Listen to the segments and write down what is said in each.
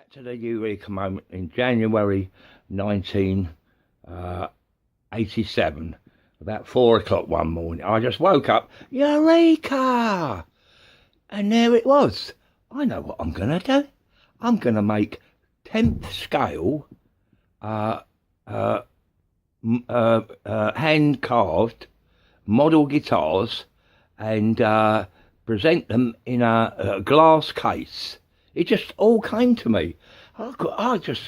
Back to the Eureka moment in January 1987, about 4 o'clock one morning. I just woke up, Eureka! And there it was. I know what I'm going to do. I'm going to make 10th scale hand-carved model guitars and present them in a glass case. It just all came to me. I got out of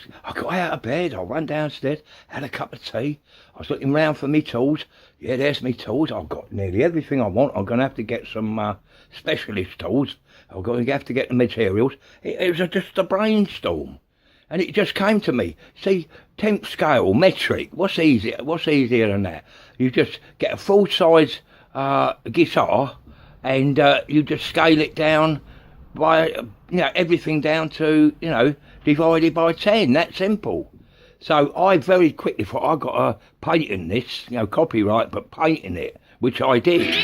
bed, I ran downstairs, had a cup of tea. I was looking round for me tools. Yeah, there's me tools. I've got nearly everything I want. I'm going to have to get some specialist tools. I'm going to have to get the materials. It was just a brainstorm. And it just came to me. See, 10th scale, metric, what's easier than that? You just get a full-size guitar and you just scale it down by, everything down to, divided by 10. That simple. So I very quickly thought I got to patent this, copyright, but patent it, which I did.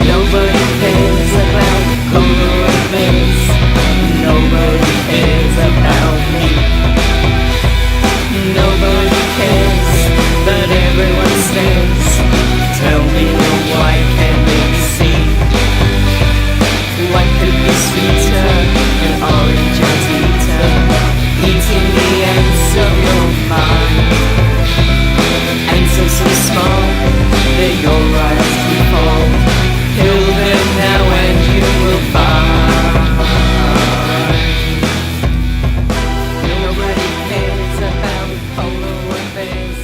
Nobody cares about polo affairs. Nobody cares about me. Nobody cares, but everyone stares. Tell me why can't they see? What could be sweeter than orange Antita eating the ends of your mind? Answers so small that your eyes can fall. Kill them now and you will find. Nobody cares about polo affairs.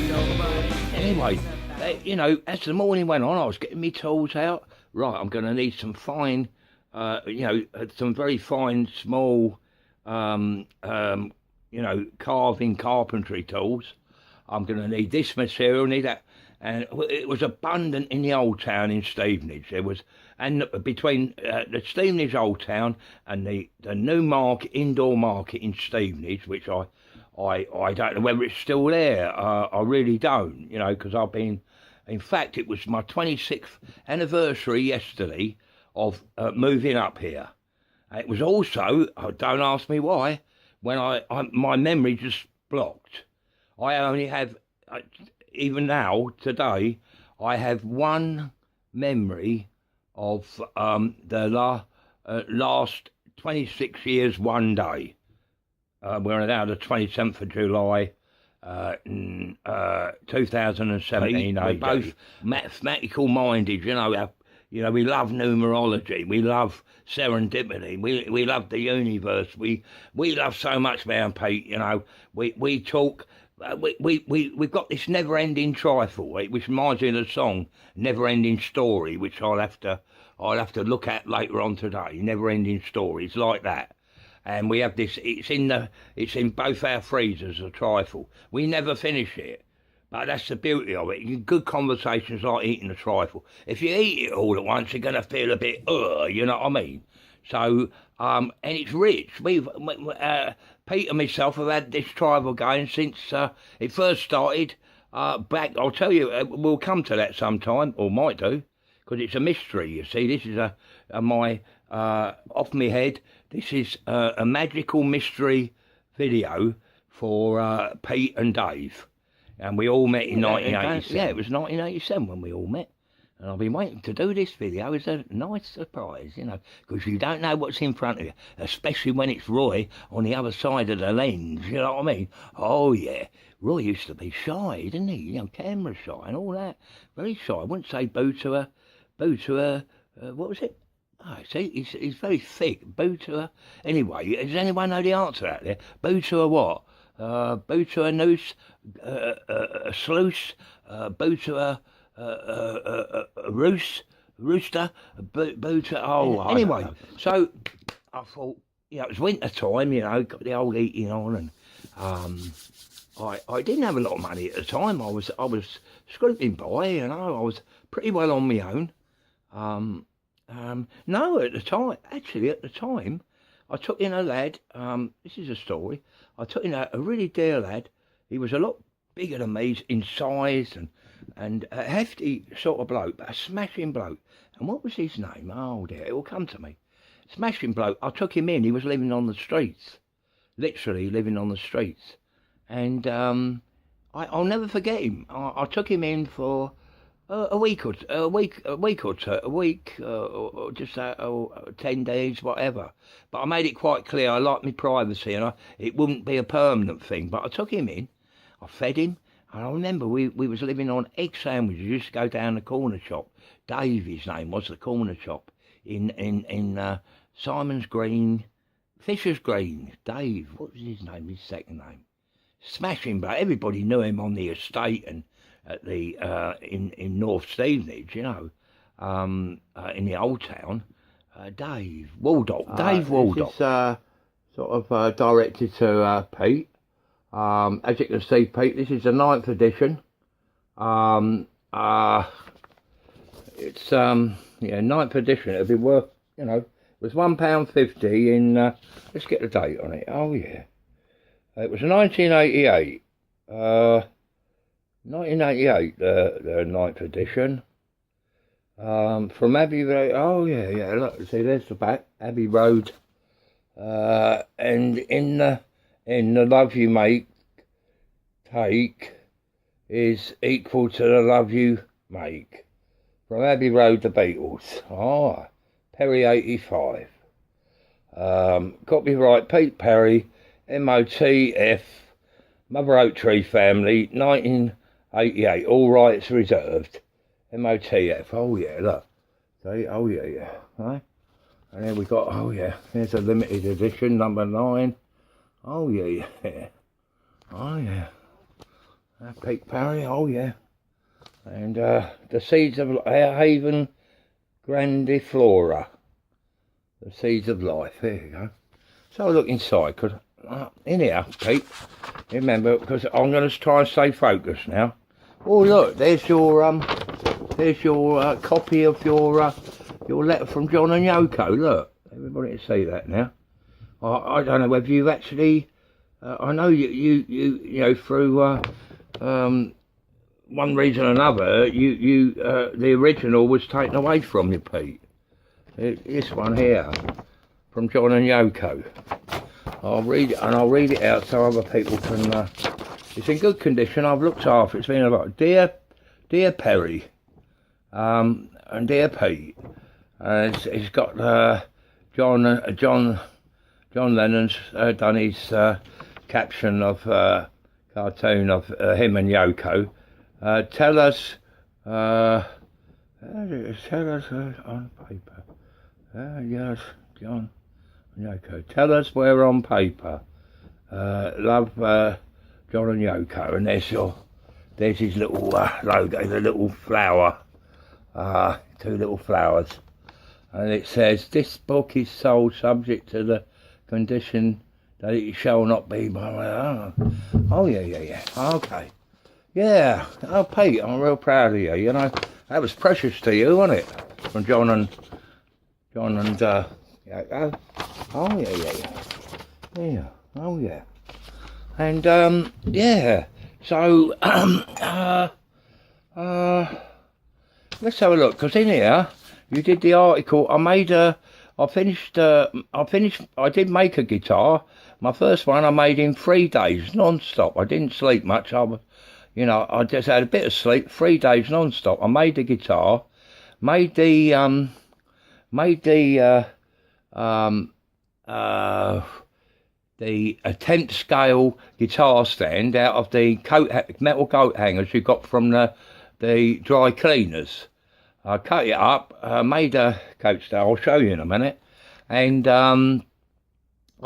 Nobody cares. Anyway, as the morning went on, I was getting my tools out. Right, I'm going to need some fine, some very fine, small, carving carpentry tools. I'm going to need this material, need that. And it was abundant in the old town in Stevenage. There was, and between the Stevenage old town and the new indoor market in Stevenage, which I don't know whether it's still there. I really don't, because I've been. In fact, it was my 26th anniversary yesterday of moving up here. It was also, don't ask me why, when my memory just blocked. I only have, even now, today, I have one memory of the last 26 years, one day. We're now the 27th of July, 2017. We're both mathematical minded, we love numerology, we love serendipity, we love the universe, we love so much, man, Pete. We talk. We've got this never-ending trifle, which reminds me of the song "Never-Ending Story," which I'll have to look at later on today. Never-ending stories like that, and we have this. It's in both our freezers. A trifle. We never finish it, but that's the beauty of it. Good conversations like eating a trifle. If you eat it all at once, you're gonna feel a bit, you know what I mean? So, and it's rich. Pete and myself have had this tribal going since it first started back. I'll tell you, we'll come to that sometime, or might do, because it's a mystery, you see. This is my off my head. This is a magical mystery video for Pete and Dave. And we all met in 1987. Yeah, it was 1987 when we all met. And I've been waiting to do this video. It's a nice surprise, because you don't know what's in front of you, especially when it's Roy on the other side of the lens, you know what I mean? Oh, yeah. Roy used to be shy, didn't he? Camera shy and all that. Very shy. I wouldn't say boo to her, what was it? Oh, see, he's very thick. Boo to her. Anyway, does anyone know the answer out there? Boo to her what? Boo to her noose, a sluice, boo to her... a rooster, booter. Oh, anyway, so I thought, it was winter time, got the old heating on, and I didn't have a lot of money at the time. I was scraping by, I was pretty well on my own. No, at the time, I took in a lad. This is a story. I took in a really dear lad. He was a lot bigger than me in size, and a hefty sort of bloke, but a smashing bloke. And what was his name? Oh dear, it will come to me. Smashing bloke. I took him in. He was living on the streets, literally living on the streets, and I'll never forget him. I took him in for a week or just 10 days, whatever. But I made it quite clear I like my privacy, and it wouldn't be a permanent thing. But I took him in, I fed him, and I remember we was living on egg sandwiches. We used to go down the corner shop. Dave, his name was, the corner shop in Simon's Green, Fisher's Green. Dave, what was his name? His second name. Smashing, but everybody knew him on the estate and at the in North Stevenage, in the old town. Dave Waldock. Dave Waldock. This is sort of directed to Pete. As you can see, Pete, this is the 9th edition. It's 9th edition. It'd be worth, it was £1.50 in. Let's get the date on it. Oh yeah, it was 1988. 1988, the 9th edition. From Abbey Road. Oh yeah. Look, see, there's the back, Abbey Road. And in the love you take is equal to the love you make. From Abbey Road, the Beatles. Perry 85. Copyright Pete Perry, MOTF, Mother Oak Tree Family, 1988. All rights reserved. MOTF. Oh yeah, look. See? Oh yeah. Right? And then we got, here's a limited edition, number 9. Oh yeah. Oh yeah. Pete Perry, oh yeah. And the Seeds of Haven Grandiflora. The Seeds of Life, there you go. So I look inside, because in here, Pete, remember, because I'm going to try and stay focused now. Oh look, there's your copy of your letter from John and Yoko. Look, everybody can see that now. I don't know whether you've actually. I know you through one reason or another, the original was taken away from you, Pete. This one here, from John and Yoko. I'll read it, and I'll read it out so other people can. It's in good condition. I've looked after it. It's been a lot. Dear Perry, and dear Pete. It's got John Lennon's done his caption of cartoon of him and Yoko. Tell us on paper. Yes, John and Yoko. Tell us we're on paper. Love, John and Yoko. And there's his little logo, the little flower, 2 little flowers. And it says, this book is sold subject to the condition that it shall not be by my yeah. Okay. Yeah. Oh, Pete, I'm real proud of you. That was precious to you, wasn't it? From John and yeah. Oh yeah. Yeah. Oh yeah. And yeah. So let's have a look, because in here you did the article. I did make a guitar. My first one I made in 3 days, non-stop. I didn't sleep much. I just had a bit of sleep. 3 days non-stop. I made the guitar, made the 10th scale guitar stand out of the metal coat hangers you got from the dry cleaners. I cut it up, made a coat stand. I'll show you in a minute. And I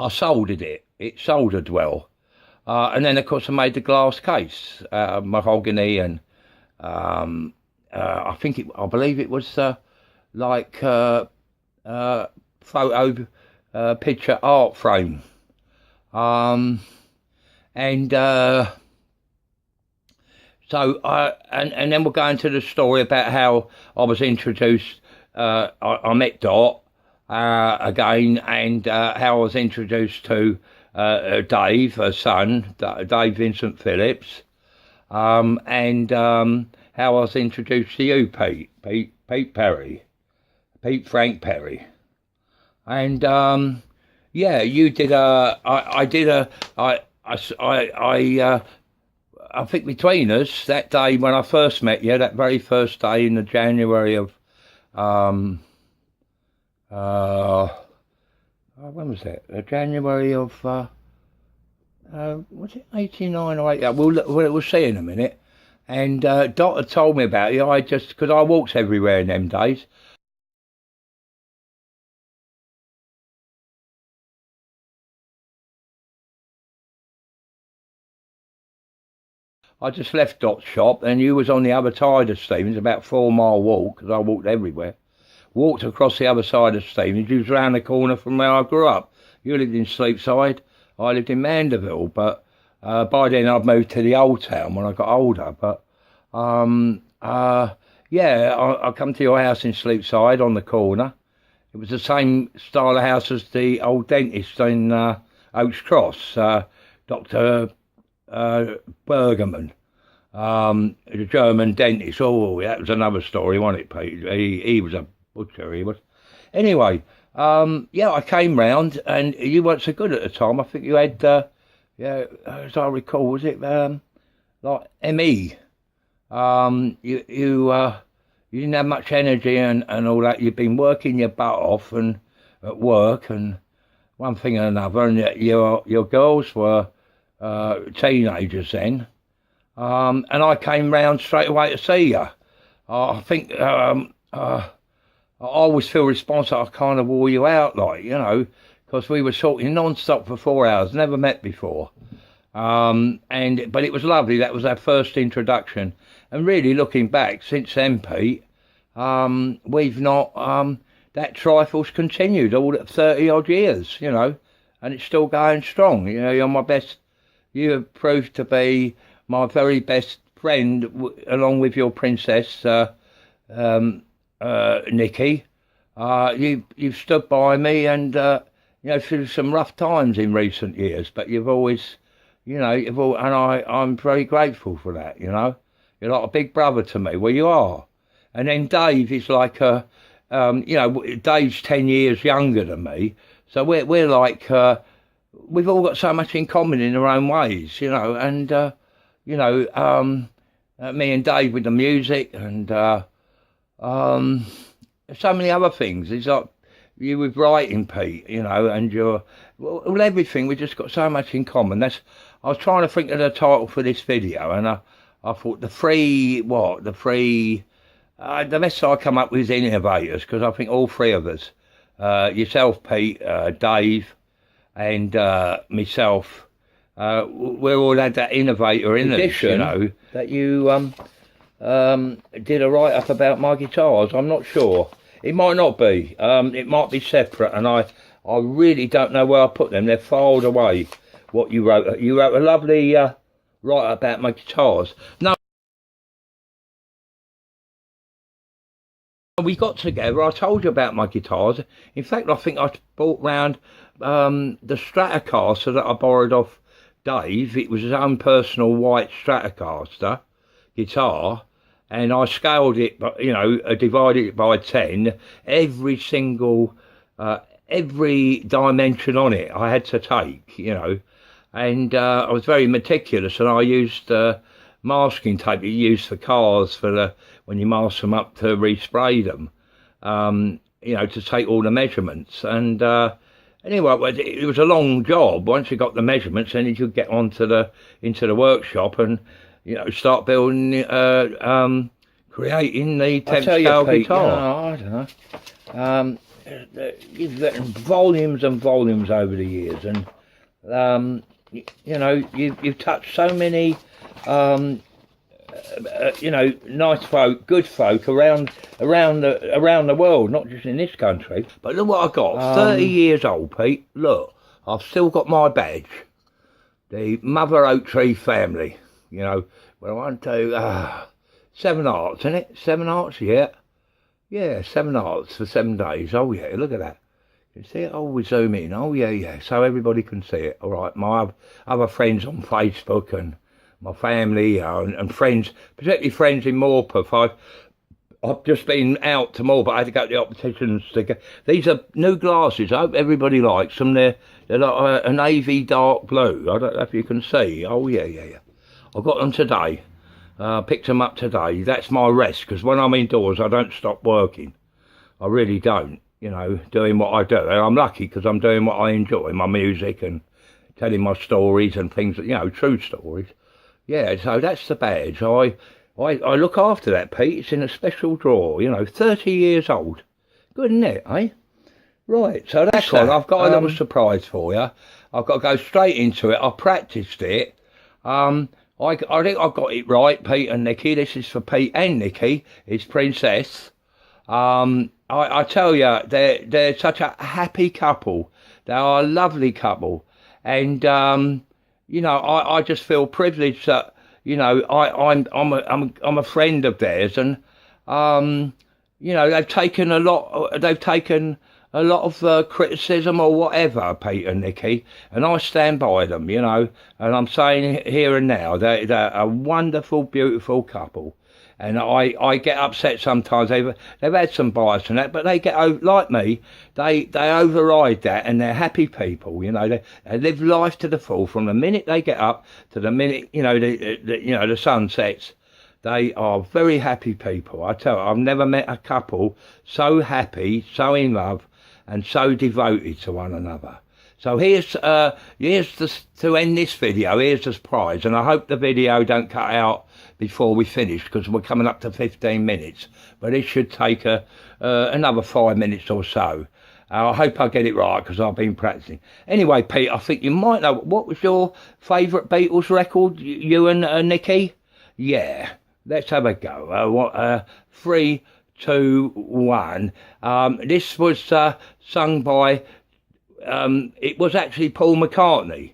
soldered it. It soldered well. And then, of course, I made the glass case, mahogany, and I believe it was photo picture art frame. So and then we'll go into the story about how I was introduced. I met Dot again, and how I was introduced to Dave, her son, Dave Vincent Phillips, and how I was introduced to you, Pete Frank Perry. And yeah, you did I think between us that day when I first met you, that very first day in the January of when was it? January of was it 89 or 80? We'll see in a minute. And Dot had told me about you. Because I walked everywhere in them days. I just left Dot's shop, and you was on the other side of Stevenage, about 4 mile walk, because I walked everywhere. Walked across the other side of Stevenage. You was round the corner from where I grew up. You lived in Sleepside. I lived in Mandeville, but by then I'd moved to the old town when I got older. But yeah, I come to your house in Sleepside on the corner. It was the same style of house as the old dentist in Oaks Cross, Dr. Bergerman, the German dentist. Oh, that was another story, wasn't it, Pete? He was a butcher, he was. Anyway, yeah, I came round, and you weren't so good at the time. I think you had, yeah, as I recall, was it like ME? You didn't have much energy and all that. You'd been working your butt off and at work and one thing and another, and your girls were teenagers then, and I came round straight away to see you. I think I always feel responsible. I kind of wore you out, like, you know, because we were talking non-stop for 4 hours, never met before. But it was lovely. That was our first introduction. And really, looking back, since then, Pete, we've not, that trifle's continued all at 30-odd years, you know, and it's still going strong. You know, you're my best, you have proved to be my very best friend, along with your princess, Nikki. You've stood by me, and you know, through some rough times in recent years, but you've always, you know, and I'm very grateful for that. You know, you're like a big brother to me. Well, you are. And then Dave is like you know, Dave's 10 years younger than me, so we're like we've all got so much in common in our own ways, you know, and you know, me and Dave with the music, and so many other things. It's like you with writing, Pete, you know, and well, everything. We just got so much in common. I was trying to think of the title for this video, and I thought the best I come up with is innovators, because I think all three of us, yourself, Pete, Dave, and myself, we all had that innovator in us, you know, that you did a write-up about my guitars. I'm not sure. It might not be. It might be separate, and I really don't know where I put them. They're filed away, what you wrote. You wrote a lovely write-up about my guitars. No, we got together. I told you about my guitars. In fact, I think I brought round the Stratocaster that I borrowed off Dave. It was his own personal white Stratocaster guitar, and I scaled it, but you know, divided it by 10. Every single, every dimension on it I had to take, you know, and I was very meticulous, and I used masking tape you use for cars when you mask them up to respray them, you know, to take all the measurements. And anyway, it was a long job. Once you got the measurements, then you could get into the workshop and, you know, start building, creating the 10-scale guitar. You know, I don't know. You've written volumes and volumes over the years, and you know, you've touched so many, you know, nice folk, good folk around the world, not just in this country. But look what I got. 30 years old, Pete. Look, I've still got my badge. The Mother Oak Tree family. You know, well, I want to 7 Arts, isn't it? 7 Arts, yeah. Yeah, 7 Arts for 7 days. Oh yeah, look at that. You see it? Oh, we zoom in. Oh yeah, yeah. So everybody can see it. All right, my other friends on Facebook and my family and friends, particularly friends in Morpeth. I've just been out to Morpeth. I had to go to the opticians to get... These are new glasses. I hope everybody likes them. They're like a navy dark blue. I don't know if you can see. Oh, yeah. I got them today. Picked them up today. That's my rest, because when I'm indoors, I don't stop working. I really don't, doing what I do. And I'm lucky because I'm doing what I enjoy, my music and telling my stories and things, true stories. Yeah, so that's the badge. I look after that, Pete. It's in a special drawer, 30 years old. Good, isn't it, eh? Right, so that's one. I've got a little surprise for you. I've got to go straight into it. I practiced it. I think I got it right, Pete and Nikki. This is for Pete and Nikki. It's Princess. I tell you, they're such a happy couple. They are a lovely couple. And, I just feel privileged that, I'm a friend of theirs. And, they've taken a lot of criticism or whatever, Pete and Nikki, and I stand by them, and I'm saying here and now, they're a wonderful, beautiful couple. And I get upset sometimes. They've had some bias and that, but they get, like me, they override that, and they're happy people. They live life to the full from the minute they get up to the minute the sun sets. They are very happy people. I tell you, I've never met a couple so happy, so in love, and so devoted to one another. So here's to end this video. Here's the surprise, and I hope the video don't cut out before we finish, because we're coming up to 15 minutes. But it should take another 5 minutes or so. I hope I get it right, because I've been practicing. Anyway, Pete, I think you might know. What was your favourite Beatles record, you and Nikki? Yeah, let's have a go. 3, 2, 1. This was sung by... it was actually Paul McCartney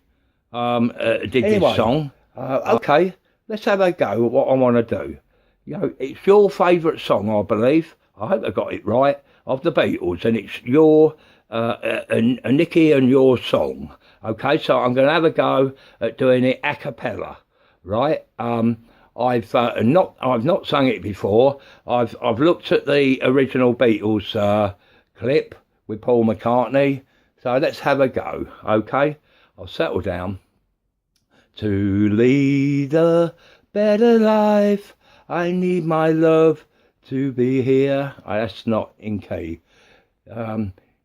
did this song. Okay, let's have a go at what I want to do. It's your favourite song, I believe. I hope I got it right, of the Beatles, and it's your Nikki and your song. Okay, so I'm going to have a go at doing it a cappella, right? I've not sung it before. I've looked at the original Beatles clip with Paul McCartney. So let's have a go, okay? I'll settle down. To lead a better life, I need my love to be here. That's not in key.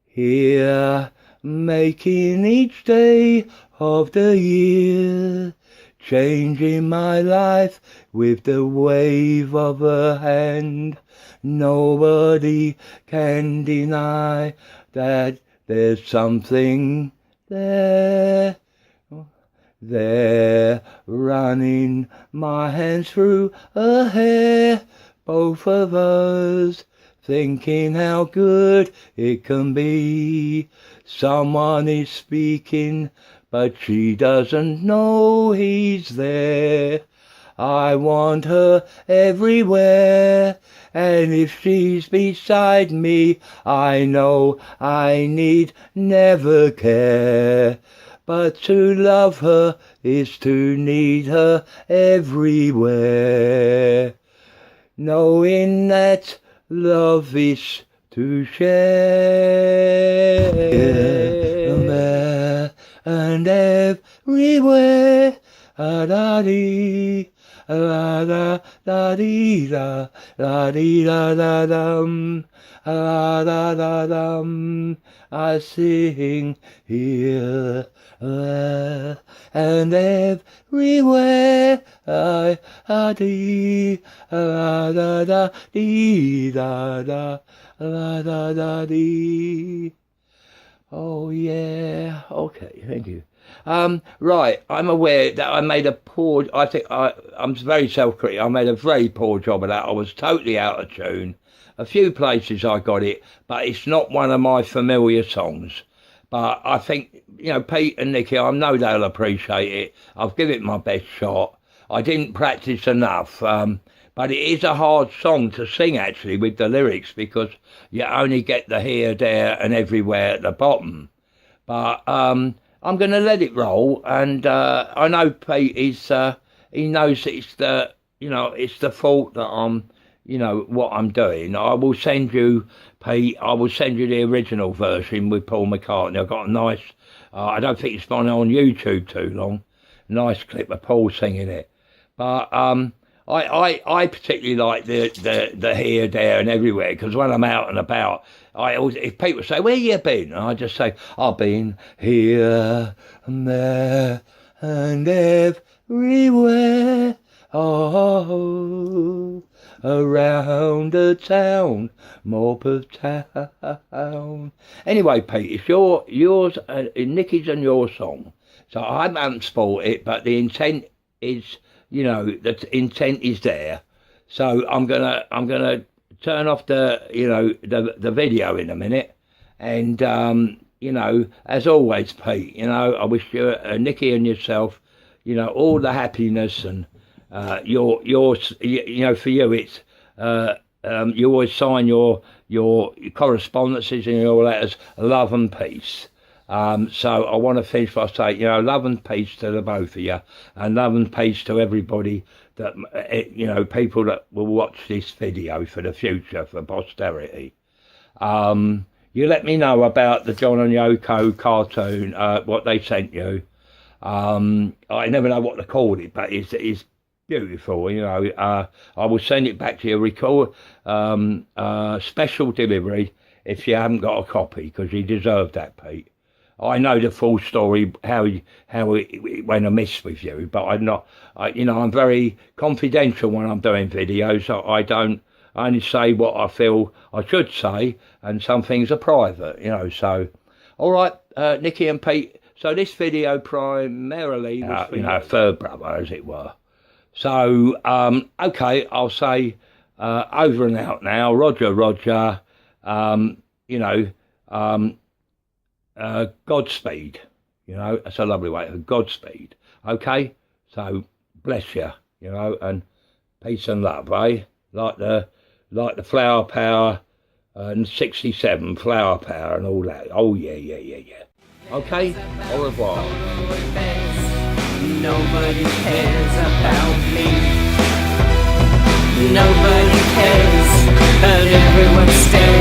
Here, making each day of the year, changing my life with the wave of her hand. Nobody can deny that there's something there, running my hands through her hair, both of us thinking how good it can be. Someone is speaking, but she doesn't know he's there. I want her everywhere, and if she's beside me, I know I need never care. But to love her is to need her everywhere, knowing that love is to share. And everywhere, da-da-dee, la-da-da-dee-da, la-dee-da-da-dum, la-da-da-dum. I sing here, and everywhere, I-da-dee, la-da-da-dee-da-da, la-da-da-dee. Oh, yeah. Okay, thank you. Right, I'm aware that I made a poor... I'm very self-critical. I made a very poor job of that. I was totally out of tune. A few places I got it, but it's not one of my familiar songs. But I think, Pete and Nikki, I know they'll appreciate it. I've given it my best shot. I didn't practice enough. But it is a hard song to sing, actually, with the lyrics, because you only get the here, there, and everywhere at the bottom. But I'm going to let it roll, and I know Pete is he knows that it's the, you know, it's the fault that I'm, you know, what I'm doing. I will send you, Pete, I will send you the original version with Paul McCartney. I've got a nice, I don't think it's been on YouTube too long, nice clip of Paul singing it. But I particularly like the here, there and everywhere, because when I'm out and about, I always, if people say, where you been? And I just say, I've been here and there and everywhere. Oh, around the town, Morp of Town. Anyway, Pete, it's yours, Nicky's and your song. So I haven't spoiled it, but the intent is, you know, the intent is there. So I'm gonna turn off the, you know, the video in a minute, and you know, as always, Pete, you know, I wish you, Nicky and yourself, you know, all the happiness, and yours, you know, for you it's you always sign your correspondences and your letters, love and peace. So I want to finish by saying, you know, love and peace to the both of you, and love and peace to everybody that, you know, people that will watch this video for the future, for posterity. You let me know about the John and Yoko cartoon, what they sent you. I never know what to call it, but it's beautiful, you know. I will send it back to you, record special delivery if you haven't got a copy, because you deserve that, Pete. I know the full story, how it went amiss with you, but I'm not, you know, I'm very confidential when I'm doing videos. So I only say what I feel I should say, and some things are private, you know. So, all right, Nicky and Pete. So this video primarily was for, you know, third brother, as it were. So, okay, I'll say over and out now. Roger, Roger. You know. Godspeed, you know, that's a lovely way, Godspeed, okay, so bless you, you know, and peace and love, eh, like the flower power, and 67 flower power and all that, oh yeah, okay, au revoir. Nobody cares about me. Nobody cares, but everyone stares.